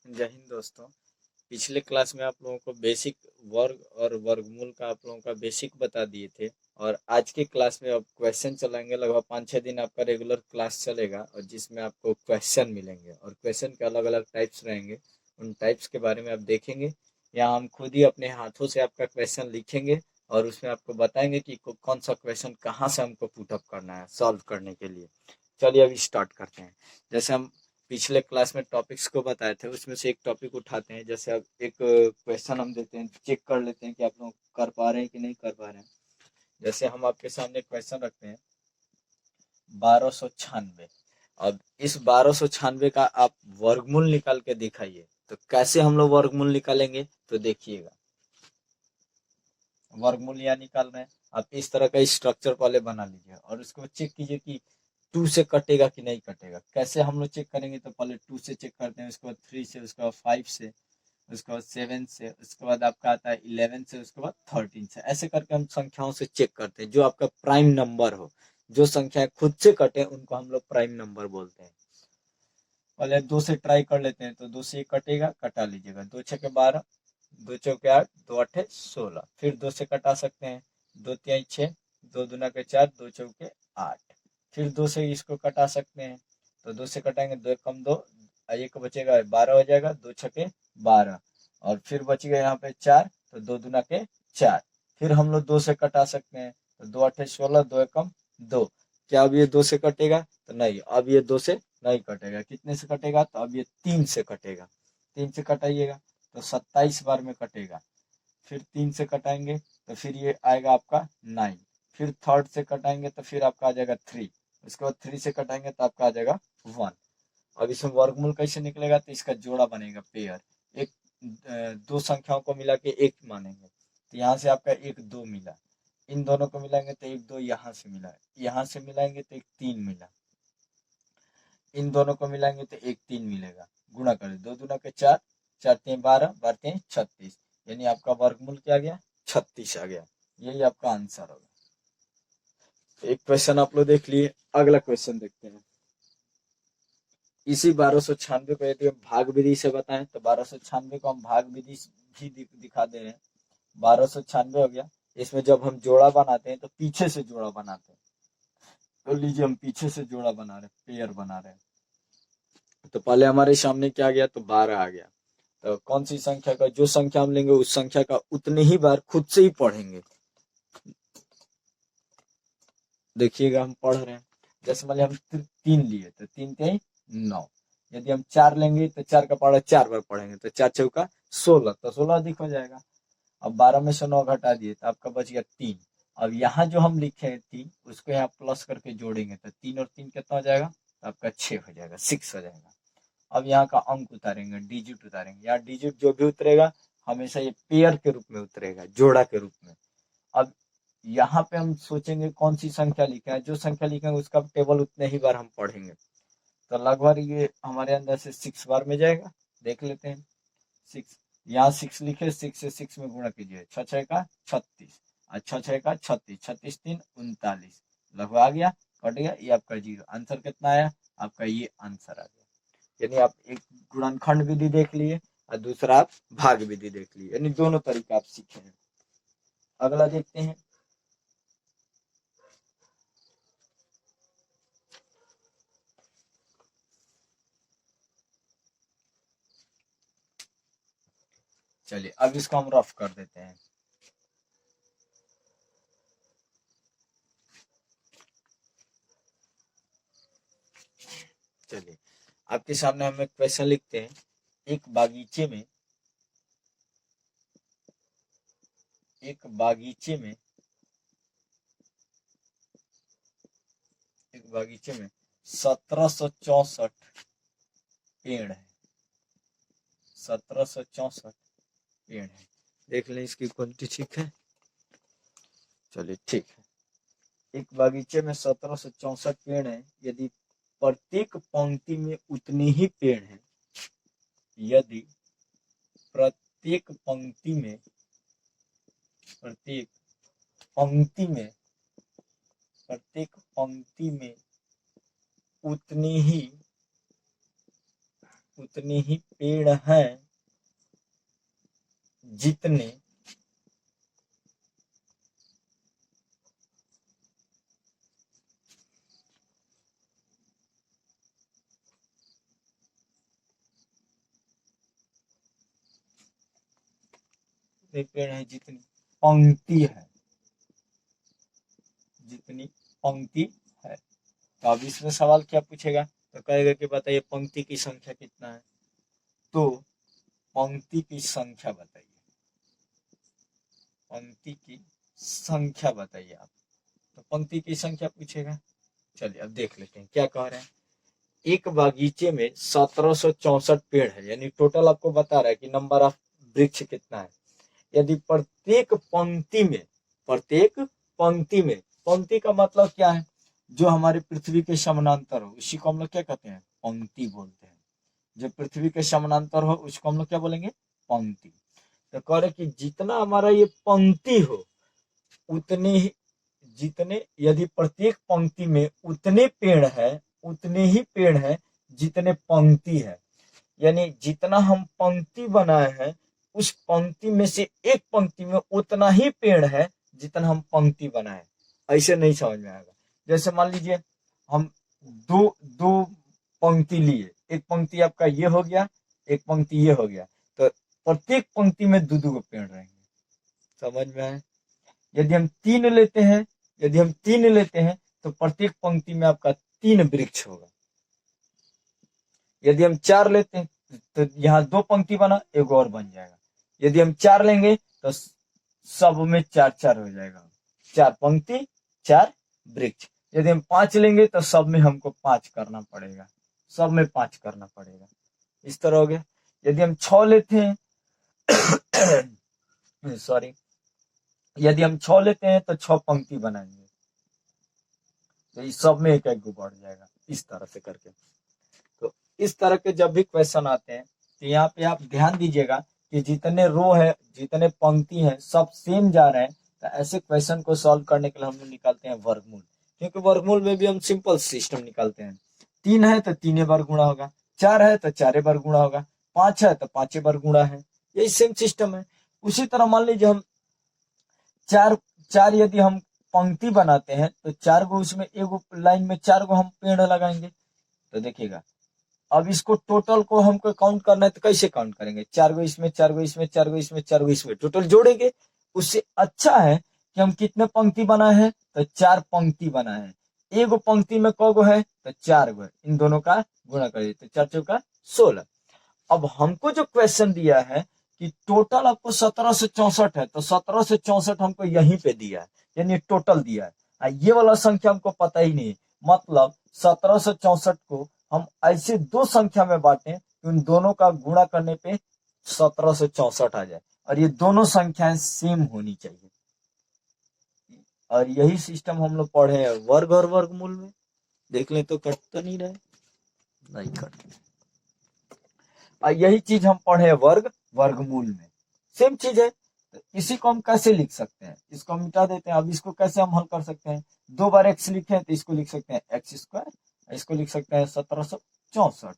जय हिंद दोस्तों। पिछले क्लास में आप लोगों को बेसिक वर्ग और वर्गमूल का आप लोगों का बेसिक बता दिए थे और आज की क्लास में अब क्वेश्चन चलाएंगे। लगभग 5-6 दिन आपका रेगुलर क्लास चलेगा और जिसमें आपको क्वेश्चन मिलेंगे और क्वेश्चन के अलग अलग टाइप्स रहेंगे। उन टाइप्स के बारे में आप देखेंगे। यहाँ हम खुद ही अपने हाथों से आपका क्वेश्चन लिखेंगे और उसमें आपको बताएंगे कि कौन सा क्वेश्चन कहाँ से हमको पुटअप करना है सॉल्व करने के लिए। चलिए अभी स्टार्ट करते हैं। जैसे हम पिछले क्लास में टॉपिक्स को बताए थे उसमें से एक टॉपिक उठाते हैं। जैसे अब एक क्वेश्चन हम देते हैं, चेक कर लेते हैं कि आप लोग कर पा रहे हैं कि नहीं कर पा रहे हैं। जैसे हम आपके सामने क्वेश्चन रखते हैं 1296। अब इस 1296 का आप वर्गमूल निकाल के दिखाइए। तो कैसे हम लोग वर्गमूल निकालेंगे तो देखिएगा। वर्गमूल यहाँ निकाल रहे हैं, आप इस तरह का स्ट्रक्चर पहले बना लीजिए और उसको चेक कीजिए कि 2 से कटेगा कि नहीं कटेगा। कैसे हम लोग चेक करेंगे तो पहले 2 से चेक करते हैं, उसके बाद 3 से, उसके बाद 5 से, उसके बाद 7 से, उसके बाद आपका आता है 11 से, उसके बाद 13 से। ऐसे करके हम संख्याओं से चेक करते हैं। जो आपका प्राइम नंबर हो, जो संख्या खुद से कटे उनको हम लोग प्राइम नंबर बोलते हैं। पहले 2 से ट्राई कर लेते हैं। तो 2 से कटेगा, कटा लीजिएगा। 2 छके 12, 2 चौके 8, 2 आठे 16। फिर 2 से कटा सकते हैं। 2 तिहाई 6, 2 दूना के 4, 2 चौके 8। फिर 2 से इसको कटा सकते हैं। तो 2 से कटाएंगे, 2 कम 2, एक बचेगा 12 हो जाएगा। 2 छके 12 और फिर बच गया यहाँ पे 4, तो 2 दूना के 4। फिर हम लोग 2 से कटा सकते हैं। तो 2 आठे 16, 2 कम 2। क्या अब ये 2 से कटेगा? तो नहीं, अब ये 2 से नहीं कटेगा। कितने से कटेगा? तो अब ये 3 से कटेगा। 3 से कटाइएगा तो 27 बार में कटेगा। फिर 3 से कटाएंगे तो फिर ये आएगा आपका 9। फिर थर्ड से कटाएंगे तो फिर आपका आ जाएगा 3। उसके बाद 3 से कटाएंगे तो आपका आ जाएगा 1। अब इसमें वर्गमूल कैसे निकलेगा? तो इसका जोड़ा बनेगा, पेयर। एक दो संख्याओं को मिला के एक मानेंगे। तो यहाँ से आपका 1 2 मिला, इन दोनों को मिलाएंगे तो 1 2 यहाँ से मिला, यहाँ से मिलाएंगे तो 1 3 मिला, इन दोनों को मिलाएंगे तो 1 3 मिलेगा। गुणा करें, 2 दूना के 4, 4 3 12, 12 3 36। यानी आपका वर्गमूल क्या आ गया? 36 आ गया। यही आपका आंसर होगा। एक क्वेश्चन आप लोग देख लिए। अगला क्वेश्चन देखते हैं। इसी 1296 को यदि हम भाग विधि से बताएं तो 1296 को हम भाग विधि भी दिखा दे रहे हैं। 1296 हो गया। इसमें जब हम जोड़ा बनाते हैं तो पीछे से जोड़ा बनाते हैं। तो लीजिए हम पीछे से जोड़ा बना रहे हैं, पेयर बना रहे हैं। तो पहले हमारे सामने क्या आ गया? तो 12 आ गया। तो कौन सी संख्या का, जो संख्या हम लेंगे उस संख्या का उतने ही बार खुद से ही पढ़ेंगे। देखिएगा हम पढ़ रहे हैं। जैसे मान लिया हम 3 लिए तो 3 3 9। यदि हम 4 लेंगे तो 4 का पढ़ा 4 बार पढ़ेंगे तो 4 चौका 16, तो 16 अधिक हो जाएगा। अब 12 में से 9 घटा दिए तो आपका बच गया 3। अब यहाँ जो हम लिखे हैं 3, उसको यहाँ प्लस करके जोड़ेंगे तो 3 और 3 कितना हो जाएगा? तो आपका 6 हो जाएगा, 6 हो जाएगा। अब यहाँ का अंक उतारेंगे, डिजिट उतारेंगे। यहाँ डिजिट जो भी उतरेगा हमेशा ये पेयर के रूप में उतरेगा, जोड़ा के रूप में। अब यहाँ पे हम सोचेंगे कौन सी संख्या लिखे हैं। जो संख्या लिखेंगे उसका टेबल उतने ही बार हम पढ़ेंगे। तो लगभग ये हमारे अंदर से 6 बार में जाएगा। देख लेते हैं। 6, यहाँ 6 लिखे, 6 से 6 में गुणा कीजिए। 6 6 का 36, 6 6 का 36, 36 3 39। लगभग आ गया, कट गया। ये आपका जीरो। आंसर कितना आया? आपका ये आंसर आ गया। यानी आप एक गुणनखंड विधि देख लिए और दूसरा आप भाग विधि देख लिए, यानी दोनों तरीका आप सीखे हैं। अगला देखते हैं। चलिए अब इसको हम रफ कर देते हैं। चलिए आपके सामने हम एक क्वेश्चन लिखते हैं। एक बागीचे में, एक बागीचे में, एक बागीचे में 1764 पेड़ है। 1764 पेड़ है। देख लें इसकी क्वालिटी ठीक है। चलिए ठीक है। एक बागीचे में 1764 पेड़ है। यदि प्रत्येक पंक्ति में उतने ही पेड़ हैं, यदि प्रत्येक पंक्ति में, प्रत्येक पंक्ति में, प्रत्येक पंक्ति में उतने ही उतने ही पेड़ हैं जितने पेड़ हैं जितनी पंक्ति है, जितनी पंक्ति है। तो अब इसमें सवाल क्या पूछेगा, तो कहेगा कि बताइए पंक्ति की संख्या कितना है, तो पंक्ति की संख्या बताइए, पंक्ति की संख्या बताइए आप। तो पंक्ति की संख्या पूछेगा। चलिए अब देख लेते हैं क्या कह रहे हैं। एक बागीचे में 1764 पेड़ है, यानी टोटल आपको बता रहा है कि नंबर ऑफ वृक्ष कितना है। यदि प्रत्येक पंक्ति में, प्रत्येक पंक्ति में, पंक्ति का मतलब क्या है, जो हमारे पृथ्वी के समानांतर हो उसी को हम लोग क्या कहते हैं, पंक्ति बोलते हैं। जो पृथ्वी के समानांतर हो उसको हम लोग क्या बोलेंगे, पंक्ति। तो कह रहे कि जितना हमारा ये पंक्ति हो उतने ही, जितने, यदि प्रत्येक पंक्ति में उतने पेड़ है, उतने ही पेड़ है जितने पंक्ति है। यानी जितना हम पंक्ति बनाए हैं उस पंक्ति में से एक पंक्ति में उतना ही पेड़ है जितना हम पंक्ति बनाए। ऐसे नहीं समझ में आएगा। जैसे मान लीजिए हम दो दो पंक्ति लिए, एक पंक्ति आपका ये हो गया, एक पंक्ति ये हो गया, तो प्रत्येक पंक्ति में दो दो पेड़ रहेंगे। समझ में आए। यदि हम तीन लेते हैं, यदि हम तीन लेते हैं तो प्रत्येक पंक्ति में आपका 3 वृक्ष होगा। यदि हम 4 लेते हैं तो यहाँ 2 पंक्ति बना, एक और बन जाएगा। यदि हम 4 लेंगे तो सब में 4-4 हो जाएगा, 4 पंक्ति 4 वृक्ष। यदि हम 5 लेंगे तो सब में हमको 5 करना पड़ेगा, सब में 5 करना पड़ेगा। इस तरह हो गया। यदि हम 6 लेते हैं सॉरी, यदि हम 6 लेते हैं तो 6 पंक्ति बनाएंगे, तो इस सब में एक एक को बढ़ जाएगा, इस तरह से करके। तो इस तरह के जब भी क्वेश्चन आते हैं तो यहाँ पे आप ध्यान दीजिएगा कि जितने रो है, जितने पंक्ति हैं, सब सेम जा रहे हैं। तो ऐसे क्वेश्चन को सॉल्व करने के लिए हम लोग निकालते हैं वर्गमूल, क्योंकि वर्गमूल में भी हम सिंपल सिस्टम निकालते हैं। 3 है तो 3 बार गुणा होगा, 4 है तो 4 बार गुणा होगा, 5 है तो 5 बार गुणा है, यही सेम सिस्टम है। उसी तरह मान लीजिए हम चार यदि हम पंक्ति बनाते हैं तो 4 गो उसमें, एक लाइन में 4 गो हम पेड़ लगाएंगे। तो देखिएगा अब इसको टोटल को हमको काउंट करना है तो कैसे काउंट करेंगे, 4 गो इसमें, 4 गो इसमें, 4 गो इसमें, 4 गो इसमें, टोटल जोड़ेंगे। उससे अच्छा है कि हम कितने पंक्ति बनाए हैं, तो 4 पंक्ति बनाए हैं। एक पंक्ति में कौ गो है, तो 4 गो है, इन दोनों का गुणा करिए तो 4 चौका 16। अब हमको जो क्वेश्चन दिया है कि टोटल आपको 1764 है, तो 1764 हमको यहीं पे दिया है, यानी टोटल दिया है। ये वाला संख्या हमको पता ही नहीं, मतलब 1764 को हम ऐसे 2 संख्या में बांटे कि उन दोनों का गुणा करने पे 1764 आ जाए, और ये दोनों संख्याएं सेम होनी चाहिए। और यही सिस्टम हम लोग पढ़े हैं वर्ग और वर्गमूल में। देख लें तो कट तो नहीं रहे, नहीं कट। यही चीज हम पढ़े वर्ग वर्गमूल में, सेम चीज है। तो इसी को हम कैसे लिख सकते हैं, इसको हम मिटा देते हैं। अब इसको कैसे हम हल कर सकते हैं, 2 बार x लिखे हैं तो इसको लिख सकते हैं x स्क्वायर, इसको लिख सकते हैं 1764।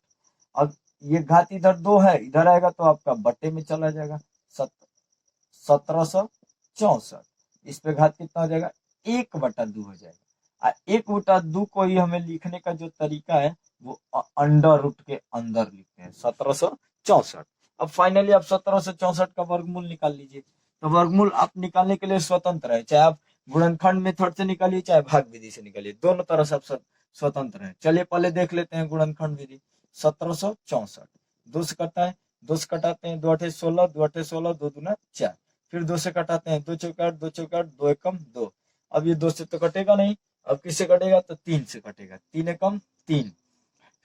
अब ये घात इधर 2 है, इधर आएगा तो आपका बट्टे में चला जाएगा, 1764। इस पे घात कितना हो जाएगा, 1/2 हो जाएगा। 1/2 को ही हमें लिखने का जो तरीका है वो अंडर रूट के अंदर लिखते हैं, 1764। अब फाइनली आप 1764 का वर्गमूल निकाल लीजिए। तो वर्गमूल आप निकालने के लिए स्वतंत्र है, चाहे आप गुणनखंड मेथड से निकालिए चाहे भाग विधि से निकालिए, दोनों तरह से आप स्वतंत्र है। चलिए पहले देख लेते हैं गुणनखंड विधि। 1764 2 से कटता है, 2 से कटाते हैं, 2 8 16, 2 8 16, 2 दूना 4। फिर 2 से कटाते हैं, 2 चौका 8, 2 चौका 8, 2 एकम 2। अब ये 2 से तो कटेगा नहीं, अब किससे कटेगा, तो 3 से कटेगा, 3 एकम 3।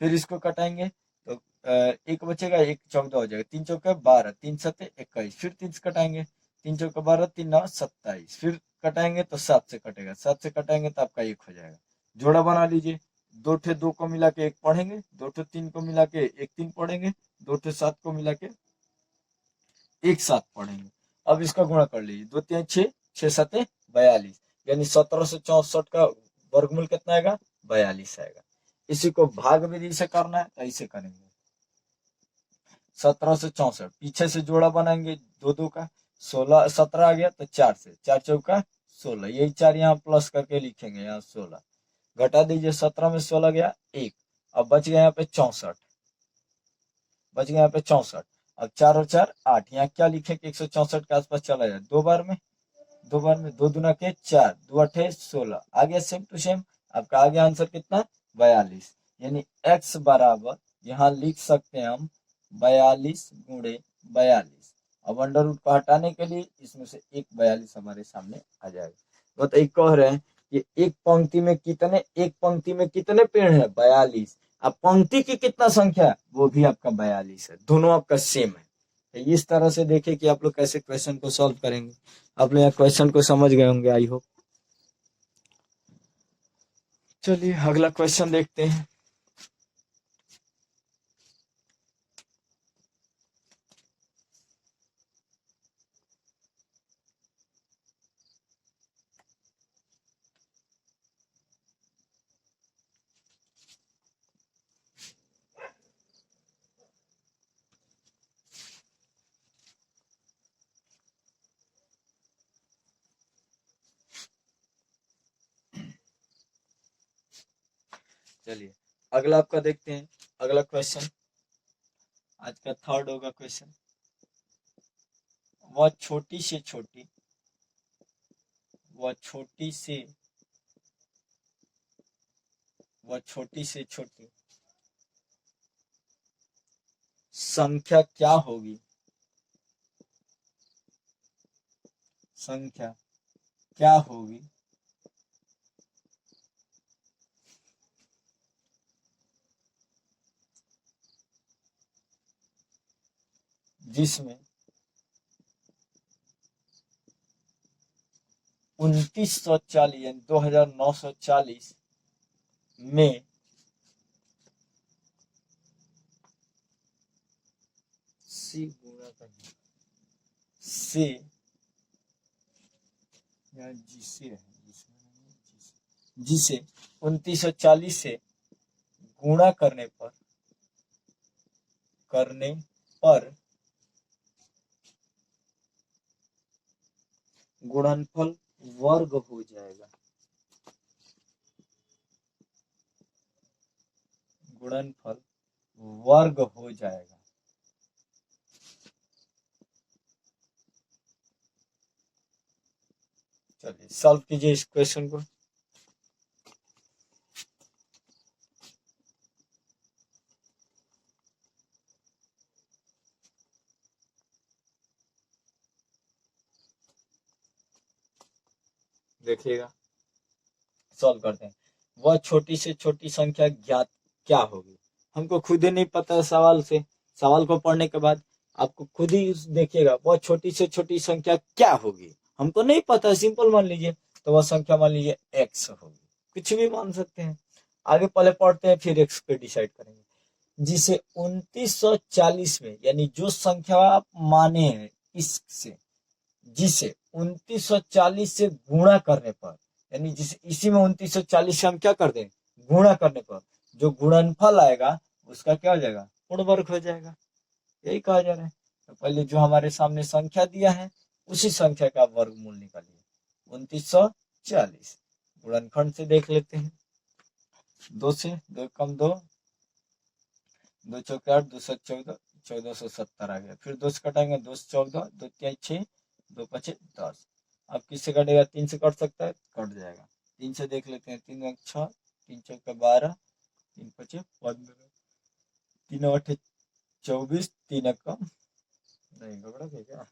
फिर इसको कटाएंगे तो एक बचेगा, 1 14 हो जाएगा, 3 चौके 12, 3 7 21। फिर 3 से कटाएंगे, 3 चौके 12, 3 9 27। फिर कटाएंगे तो 7 से कटेगा, 7 से कटाएंगे तो आपका 1 हो जाएगा। जोड़ा बना लीजिए, 2 ठे 2 को मिला के 1 पढ़ेंगे, 2 ठे 3 को मिला के 1 3 पढ़ेंगे, 2 ठे 7 को मिला के 1 7 पढ़ेंगे। अब इसका गुणा कर लीजिए, 2 3 6, 6 7 42, यानी 1764 का वर्गमूल कितना आएगा, 42 आएगा। इसी को भाग विधि से करना है तो ऐसे करेंगे, 17 से 64, पीछे से जोड़ा बनाएंगे दो दो का, 16 17 आ गया तो 4 से, 4 चौका 16, यही 4 यहाँ प्लस करके लिखेंगे, यहाँ 16 घटा दीजिए, 17 में 16 गया 1, अब बच गया यहाँ पे 64, बच गया यहाँ पे 64, अब 4 और 4 8, यहाँ क्या लिखेंगे 164 के आसपास चला जाए, दो बार में, दो बार में, दो दुना के 4, दो अठे 16, आ गया सेम टू सेम, आपका आ गया आंसर कितना 42, यानी x बराबर यहाँ लिख सकते हैं हम 42 गुणे 42, अब अंडर रूट को हटाने के लिए इसमें से एक 42 हमारे सामने आ जाएगा। तो एक कह रहे हैं कि एक पंक्ति में कितने पेड़ है 42, अब पंक्ति की कितना संख्या है वो भी आपका 42 है, दोनों आपका सेम है। तो इस तरह से देखिए कि आप लोग कैसे क्वेश्चन को सॉल्व करेंगे। आप लोग क्वेश्चन को समझ गए होंगे आई होप। चलिए अगला क्वेश्चन देखते हैं। चलिए अगला आपका देखते हैं, अगला क्वेश्चन आज का थर्ड होगा क्वेश्चन, वह छोटी से छोटी संख्या क्या होगी, संख्या क्या होगी जिसमें 2940 यानी 2940 में सी गुणा करना से या जिसे 2940 से गुणा करने पर गुणनफल वर्ग हो जाएगा, गुणनफल वर्ग हो जाएगा। चलिए सॉल्व कीजिए इस क्वेश्चन को। देखिएगा सॉल्व करते हैं। वह छोटी से छोटी संख्या ज्ञात क्या होगी, हमको खुद ही नहीं पता है, सवाल से, सवाल को पढ़ने के बाद आपको खुद ही देखिएगा वह छोटी से छोटी संख्या क्या होगी, हमको नहीं पता, सिंपल मान लीजिए, तो वह संख्या मान लीजिए x होगी, कुछ भी मान सकते हैं। आगे पहले पढ़ते हैं फिर x पे डिसाइड करेंगे। जिसे 2940 में, यानी जो संख्या आप माने हैं इससे, जिसे 2940 से गुणा करने पर, यानी जिसे इसी में 2940 से हम क्या कर दें गुणा करने पर जो गुणनफल आएगा उसका क्या हो जाएगा पूर्ण वर्ग हो जाएगा, यही कहा जा रहा है। तो पहले जो हमारे सामने संख्या दिया है उसी संख्या का वर्गमूल निकालिए, 2940 गुणनखंड से देख लेते हैं, 2 से 2 कम 2, 2 चौके 8, 2 से 14, 1470 आ गया, फिर 2 से कटाएंगे, 2 से 14, 2 तिहाई 6, 2 पचे 10, अब किससे कटेगा 3 से कट सकता है, कट जाएगा, 3 से देख लेते हैं, 3 6, 3 चौके 12, 3 पचे 15, 3 8 24, 3 कम नहीं गड़बड़ा क्या,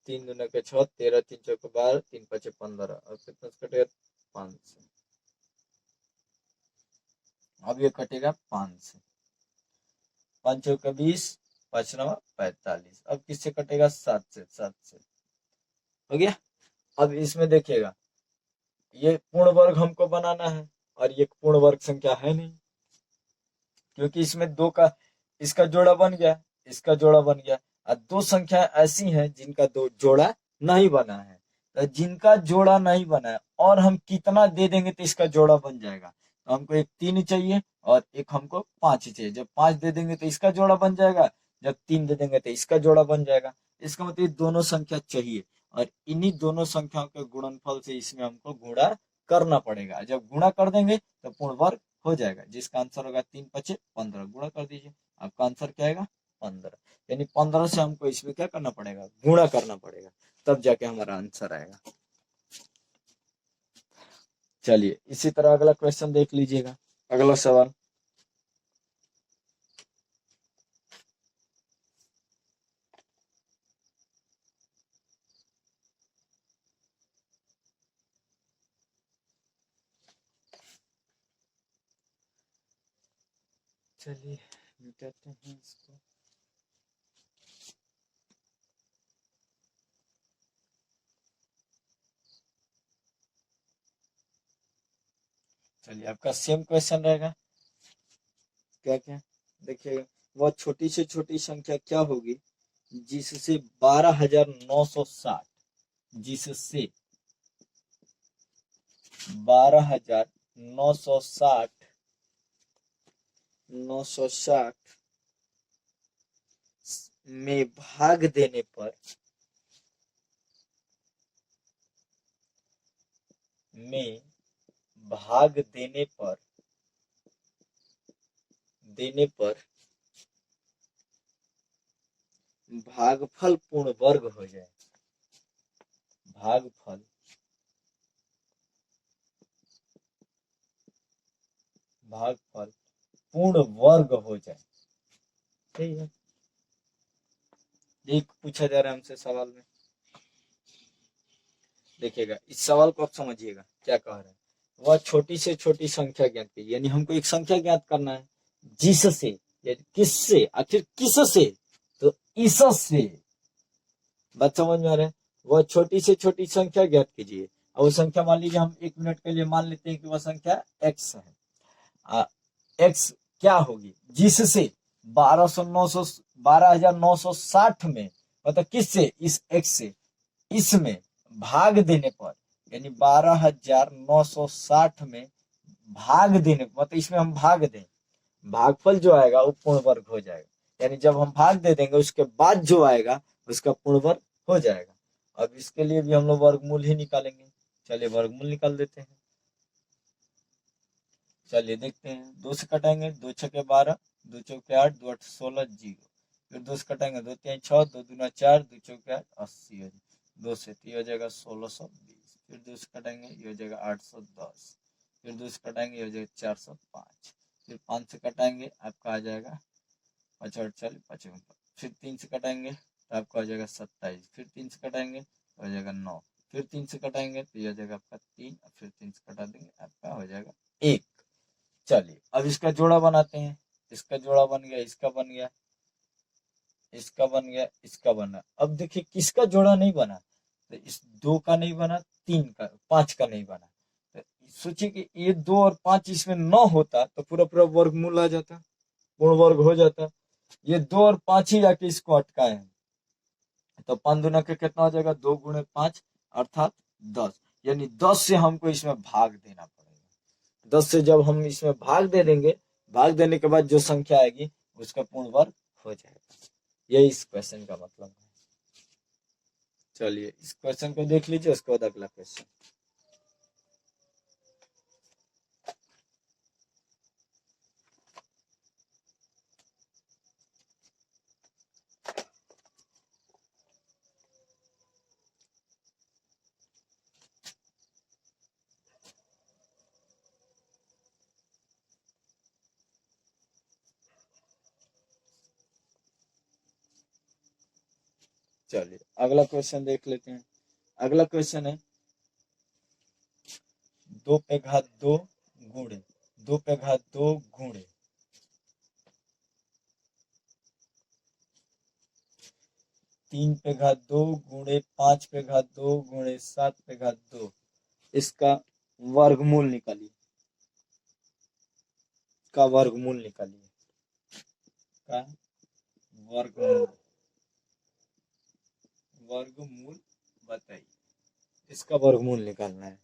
3 दूना के 6, 13, 3 चौके 12, 3 पचे 15, और कितना से कटेगा 5 से, अब ये कटेगा 5 से, 5 चौके 20, 5 9 45, अब किससे कटेगा 7 से, 7 से हो गया। अब इसमें देखिएगा ये पूर्ण वर्ग हमको बनाना है और ये पूर्ण वर्ग संख्या है नहीं, क्योंकि इसमें दो का इसका जोड़ा बन गया, इसका जोड़ा बन गया, और दो संख्या ऐसी हैं जिनका दो जोड़ा नहीं बना है, तो जिनका जोड़ा नहीं बना है और हम कितना दे देंगे तो इसका जोड़ा बन जाएगा, तो हमको एक 3 ही चाहिए और एक हमको 5 ही चाहिए। जब 5 दे देंगे तो इसका जोड़ा बन जाएगा, जब 3 दे देंगे तो इसका जोड़ा बन जाएगा। इसका मतलब ये दोनों संख्या चाहिए और इन्हीं दोनों संख्याओं के गुणनफल से इसमें हमको गुणा करना पड़ेगा। जब गुणा कर देंगे तो पूर्ण वर्ग हो जाएगा, जिसका आंसर होगा 3 पचे 15। गुणा कर दीजिए, आपका आंसर क्या आएगा 15। यानी 15 से हमको इसमें क्या करना पड़ेगा, गुणा करना पड़ेगा, तब जाके हमारा आंसर आएगा। चलिए इसी तरह अगला क्वेश्चन देख लीजिएगा। अगला सवाल, चलिए मिटाते हैं इसको। चलिए आपका सेम क्वेश्चन रहेगा। क्या क्या देखिएगा, वह छोटी से छोटी संख्या क्या होगी जिससे 12,960, जिससे 12,960 960 में भाग देने पर में भाग देने पर भागफल पूर्ण वर्ग हो जाए। भागफल भागफल पूर्ण वर्ग हो जाए। ठीक है, एक पूछा जा रहा है हमसे सवाल में। देखिएगा इस सवाल को आप समझिएगा क्या कह रहे हैं। वह छोटी से छोटी संख्या ज्ञात की, यानी हमको एक संख्या ज्ञात करना है जिससे, यानी किससे, आखिर किससे, तो इससे। बात समझ में आ रहा है। वह छोटी से छोटी संख्या ज्ञात कीजिए। और वो संख्या मान लीजिए हम 1 मिनट के लिए मान लेते हैं कि वह संख्या x है। x क्या होगी, जिससे 12,960 में, मतलब किससे, इस x से, इसमें भाग देने पर, यानी 12,960 में भाग देने, मतलब इसमें हम भाग दें, भागफल जो आएगा वो पूर्ण वर्ग हो जाएगा। यानी जब हम भाग दे देंगे उसके बाद जो आएगा उसका पूर्ण वर्ग हो जाएगा। अब इसके लिए भी हम लोग वर्गमूल ही निकालेंगे। चलिए वर्गमूल निकाल देते हैं। चलिए देखते हैं, 2 से कटाएंगे, 2 छके 12, 2 चौके 8, 2 8 16, 0। फिर 2 से कटाएंगे, 2 3 6, 2 दूना 4, 2 चौके 8, 80 हो जाएगा। 2 से तो ये हो जाएगा 1620। फिर 2 से कटाएंगे, ये हो जाएगा 810। फिर 2 से कटाएंगे, ये हो जाएगा 405। फिर 5 से कटाएंगे, आपका आ जाएगा 5 8 40 55। फिर 3 से कटाएंगे तो आपका हो जाएगा 27। फिर 3 से कटाएंगे तो हो जाएगा 9। फिर 3 से कटाएंगे तो ये हो जाएगा आपका 3। फिर 3 से कटा देंगे, आपका हो जाएगा 1। चलिए अब इसका जोड़ा बनाते हैं। इसका जोड़ा बन गया, इसका बन गया, इसका बन गया, इसका बना। अब देखिए किसका जोड़ा नहीं बना, तो इस 2 का नहीं बना, 3 का, 5 का नहीं बना। तो सोचिए कि ये 2 और 5 इसमें 9 होता तो पूरा पूरा वर्गमूल आ जाता, पूर्ण वर्ग हो जाता। ये 2 और 5 ही आके इसको अटकाए हैं। तो 5 दूना के कितना हो जाएगा, 2 गुणे 5 अर्थात 10। यानी 10 से हमको इसमें भाग देना पड़ेगा। 10 से जब हम इसमें भाग दे देंगे, भाग देने के बाद जो संख्या आएगी उसका पूर्ण वर्ग हो जाएगा। यही इस क्वेश्चन का मतलब है। चलिए इस क्वेश्चन को देख लीजिए, उसके बाद अगला क्वेश्चन। चलिए अगला क्वेश्चन देख लेते हैं। अगला क्वेश्चन है 2 पे घात 2 गुणे 2 पे घात 2 गुणे 3 पे घात 2 गुणे 5 पे घात 2 गुणे 7 पे घात 2, इसका वर्गमूल निकालिए। का वर्गमूल निकालिए, का वर्गमूल, वर्गमूल बताइए। इसका वर्गमूल निकालना है।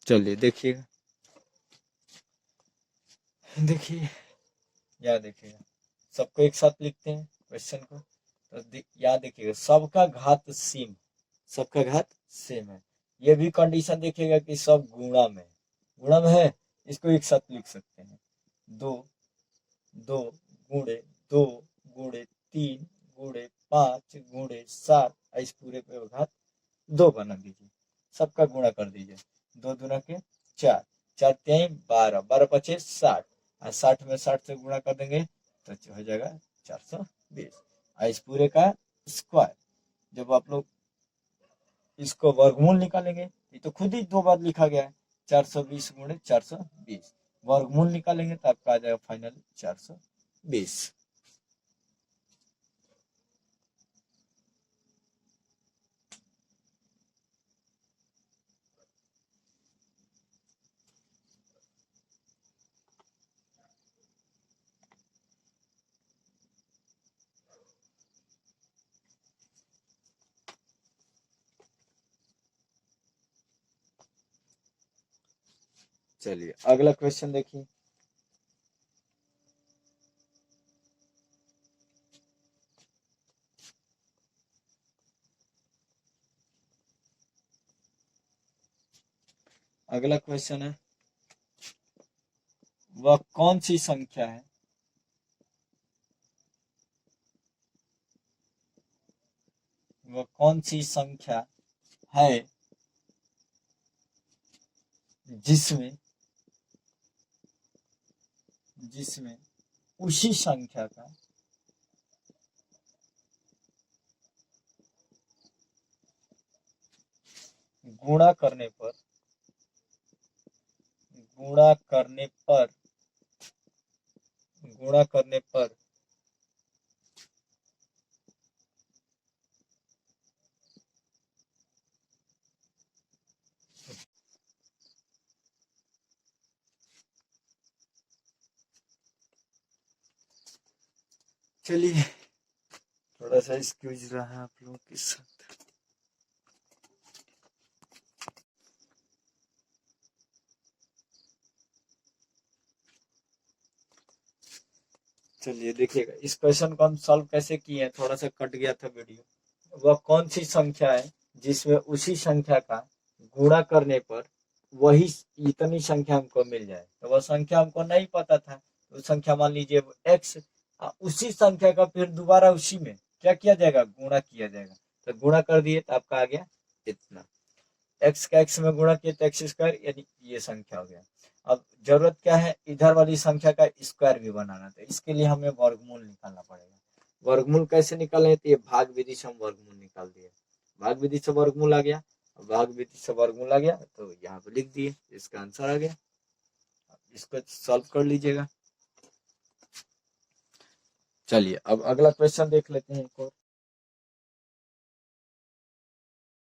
चलिए देखिएगा, देखिए यहाँ देखिएगा, सबको एक साथ लिखते हैं क्वेश्चन को। तो यहाँ देखिएगा सबका घात सेम, सबका घात सेम है। ये भी कंडीशन देखिएगा कि सब गुणा में, गुणा में है, इसको एक साथ लिख सकते हैं। 2 2 गुणे 2 गुणे 3 गुणे 5 गुणे 7, इस पूरे पे घात 2 बना दीजिए, सबका गुणा कर दीजिए। 2 दूना के 4, 4 3 12, 12 पचे 60, और 60 में 60 से गुणा कर देंगे तो हो जाएगा 420। इस पूरे का स्क्वायर, जब आप लोग इसको वर्गमूल निकालेंगे, ये तो खुद ही 2 बार लिखा गया है, 420 गुणे 420, वर्गमूल निकालेंगे तो आपका आ जाएगा फाइनल 420। चलिए अगला क्वेश्चन देखिए। अगला क्वेश्चन है, वह कौन सी संख्या है, वह कौन सी संख्या है जिसमें जिसमें उसी संख्या का गुणा करने पर गुणा करने पर गुणा करने पर चलिए थोड़ा सा एक्सक्यूज रहा आप लोगों के साथ। चलिए देखिएगा इस क्वेश्चन को हम सॉल्व कैसे किए हैं, थोड़ा सा कट गया था वीडियो। वह कौन सी संख्या है जिसमें उसी संख्या का गुणा करने पर वही इतनी संख्या हमको मिल जाए। तो वह संख्या हमको नहीं पता था, तो संख्या मान लीजिए एक्स, उसी संख्या का फिर दोबारा उसी में क्या किया जाएगा, गुणा किया जाएगा। तो गुणा कर दिए तो आपका आ गया इतना, एक्स का एक्स में गुणा किया तो एक्स स्क्वायर, यानी ये संख्या हो गया। अब जरूरत क्या है, इधर वाली संख्या का स्क्वायर भी बनाना, तो इसके लिए हमें वर्गमूल निकालना पड़ेगा। वर्गमूल कैसे निकालें, तो ये भाग विधि से हम वर्गमूल निकाल दिए, भाग विधि से वर्गमूल आ गया, भाग विधि से वर्गमूल आ गया तो यहाँ पे लिख दिए, इसका आंसर आ गया। इसको सॉल्व कर लीजिएगा। चलिए अब अगला क्वेश्चन देख लेते हैं एक और।